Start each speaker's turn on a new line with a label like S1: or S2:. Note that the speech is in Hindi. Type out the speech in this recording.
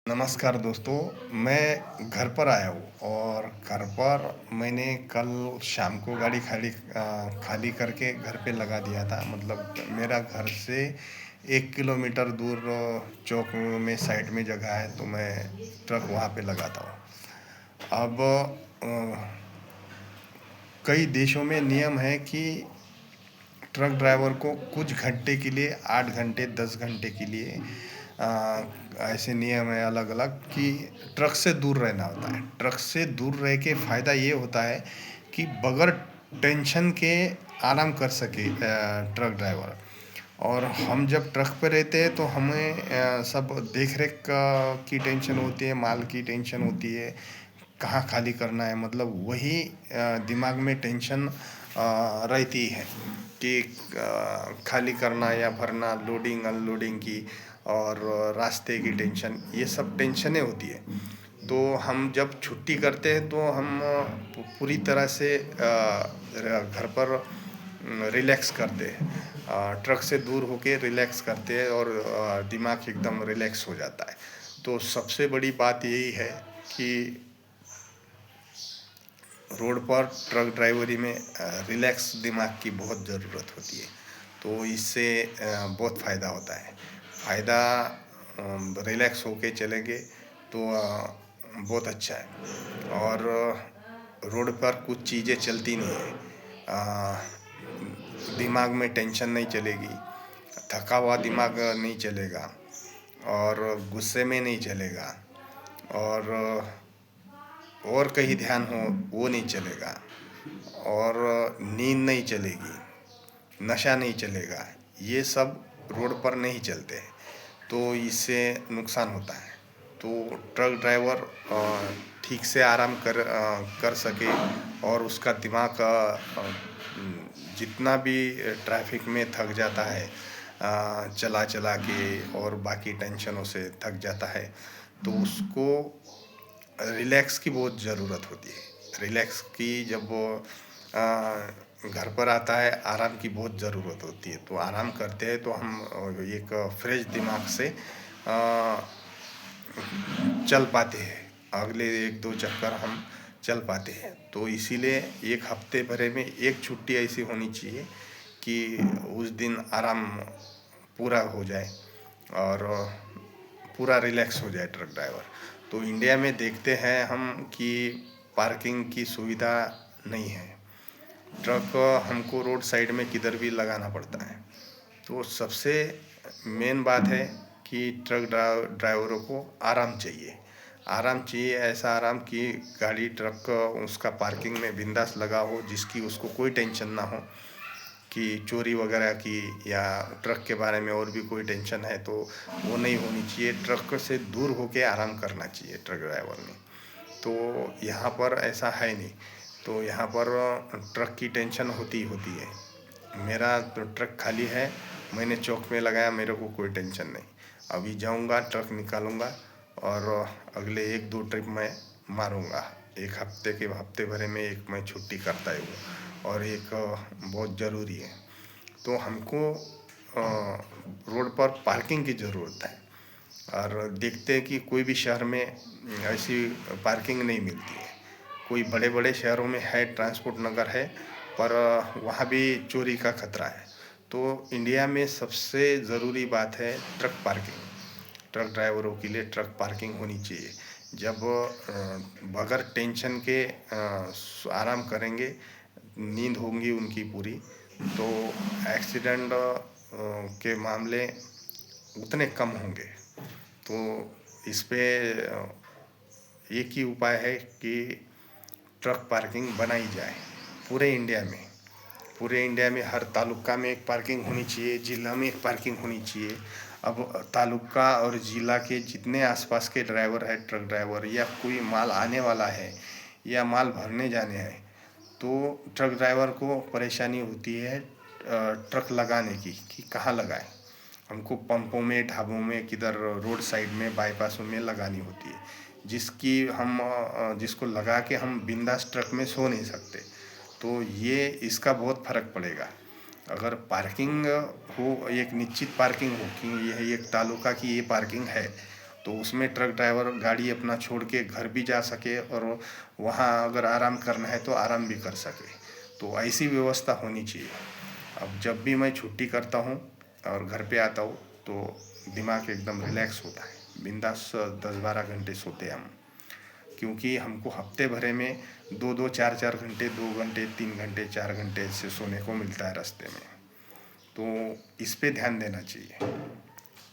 S1: नमस्कार दोस्तों। मैं घर पर आया हूँ और घर पर मैंने कल शाम को गाड़ी खाली करके घर पे लगा दिया था। मतलब मेरा घर से 1 किलोमीटर दूर चौक में साइड में जगह है, तो मैं ट्रक वहाँ पे लगाता हूँ। अब कई देशों में नियम है कि ट्रक ड्राइवर को कुछ घंटे के लिए, 8 घंटे 10 घंटे के लिए आ, ऐसे नियम है अलग अलग कि ट्रक से दूर रहना होता है। ट्रक से दूर रह के फ़ायदा ये होता है कि बगैर टेंशन के आराम कर सके ट्रक ड्राइवर। और हम जब ट्रक पे रहते हैं तो हमें सब देख रेख की टेंशन होती है, माल की टेंशन होती है, कहाँ खाली करना है। मतलब वही दिमाग में टेंशन रहती है कि खाली करना या भरना, लोडिंग अनलोडिंग की, और रास्ते की टेंशन, ये सब टेंशनें होती है। तो हम जब छुट्टी करते हैं तो हम पूरी तरह से घर पर रिलैक्स करते हैं, ट्रक से दूर होके रिलैक्स करते हैं, और दिमाग एकदम रिलैक्स हो जाता है। तो सबसे बड़ी बात यही है कि रोड पर ट्रक ड्राइवरी में रिलैक्स दिमाग की बहुत ज़रूरत होती है। तो इससे बहुत फ़ायदा होता है। फ़ायदा रिलैक्स होके चलेंगे तो बहुत अच्छा है। और रोड पर कुछ चीज़ें चलती नहीं है, दिमाग में टेंशन नहीं चलेगी, थका हुआ दिमाग नहीं चलेगा, और गुस्से में नहीं चलेगा, और कहीं ध्यान हो वो नहीं चलेगा, और नींद नहीं चलेगी, नशा नहीं चलेगा। ये सब रोड पर नहीं चलते हैं, तो इससे नुकसान होता है। तो ट्रक ड्राइवर ठीक से आराम कर सके, और उसका दिमाग जितना भी ट्रैफिक में थक जाता है चला चला के, और बाकी टेंशनों से थक जाता है, तो उसको रिलैक्स की बहुत ज़रूरत होती है। रिलैक्स की जब वो घर पर आता है, आराम की बहुत ज़रूरत होती है। तो आराम करते हैं तो हम एक फ्रेश दिमाग से चल पाते हैं, अगले 1-2 चक्कर हम चल पाते हैं। तो इसीलिए एक हफ्ते भरे में एक छुट्टी ऐसी होनी चाहिए कि उस दिन आराम पूरा हो जाए, और पूरा रिलैक्स हो जाए ट्रक ड्राइवर। तो इंडिया में देखते हैं हम कि पार्किंग की सुविधा नहीं है। ट्रक हमको रोड साइड में किधर भी लगाना पड़ता है। तो सबसे मेन बात है कि ट्रक ड्राइवरों को आराम चाहिए। आराम चाहिए, ऐसा आराम कि गाड़ी ट्रक उसका पार्किंग में बिंदास लगा हो, जिसकी उसको कोई टेंशन ना हो कि चोरी वगैरह की, या ट्रक के बारे में और भी कोई टेंशन है तो वो नहीं होनी चाहिए। ट्रक से दूर होके आराम करना चाहिए ट्रक ड्राइवर ने। तो यहाँ पर ऐसा है नहीं। तो यहाँ पर ट्रक की टेंशन होती है। मेरा तो ट्रक खाली है, मैंने चौक में लगाया, मेरे को कोई टेंशन नहीं। अभी जाऊँगा, ट्रक निकालूंगा, और अगले 1-2 ट्रिप मैं मारूंगा। एक हफ्ते भरे में एक मैं छुट्टी करता ही हूँ, और एक बहुत ज़रूरी है। तो हमको रोड पर पार्किंग की ज़रूरत है। और देखते हैं कि कोई भी शहर में ऐसी पार्किंग नहीं मिलती है। कोई बड़े बड़े शहरों में है, ट्रांसपोर्ट नगर है, पर वहाँ भी चोरी का खतरा है। तो इंडिया में सबसे ज़रूरी बात है ट्रक पार्किंग। ट्रक ड्राइवरों के लिए ट्रक पार्किंग होनी चाहिए। जब बगैर टेंशन के आराम करेंगे, नींद होंगी उनकी पूरी, तो एक्सीडेंट के मामले उतने कम होंगे। तो इस पे एक ही उपाय है कि ट्रक पार्किंग बनाई जाए पूरे इंडिया में। पूरे इंडिया में हर तालुका में एक पार्किंग होनी चाहिए, ज़िला में एक पार्किंग होनी चाहिए। अब तालुका और ज़िला के जितने आसपास के ड्राइवर है, ट्रक ड्राइवर, या कोई माल आने वाला है या माल भरने जाने हैं, तो ट्रक ड्राइवर को परेशानी होती है ट्रक लगाने की कि कहाँ लगाए। हमको पंपों में, ढाबों में, किधर रोड साइड में, बाईपासों में लगानी होती है, जिसको लगा के हम बिंदास ट्रक में सो नहीं सकते। तो ये इसका बहुत फ़र्क पड़ेगा। अगर पार्किंग हो, एक निश्चित पार्किंग हो कि यह एक तालुका की ये पार्किंग है, तो उसमें ट्रक ड्राइवर गाड़ी अपना छोड़ के घर भी जा सके और वहाँ अगर आराम करना है तो आराम भी कर सके। तो ऐसी व्यवस्था होनी चाहिए। अब जब भी मैं छुट्टी करता हूँ और घर पे आता हूँ तो दिमाग एकदम रिलैक्स होता है, बिंदास 10-12 घंटे सोते हैं हम। क्योंकि हमको हफ्ते भरे में 2-2 4-4 घंटे, 2 घंटे, 3 घंटे, 4 घंटे ऐसे सोने को मिलता है रास्ते में। तो इस पे ध्यान देना चाहिए।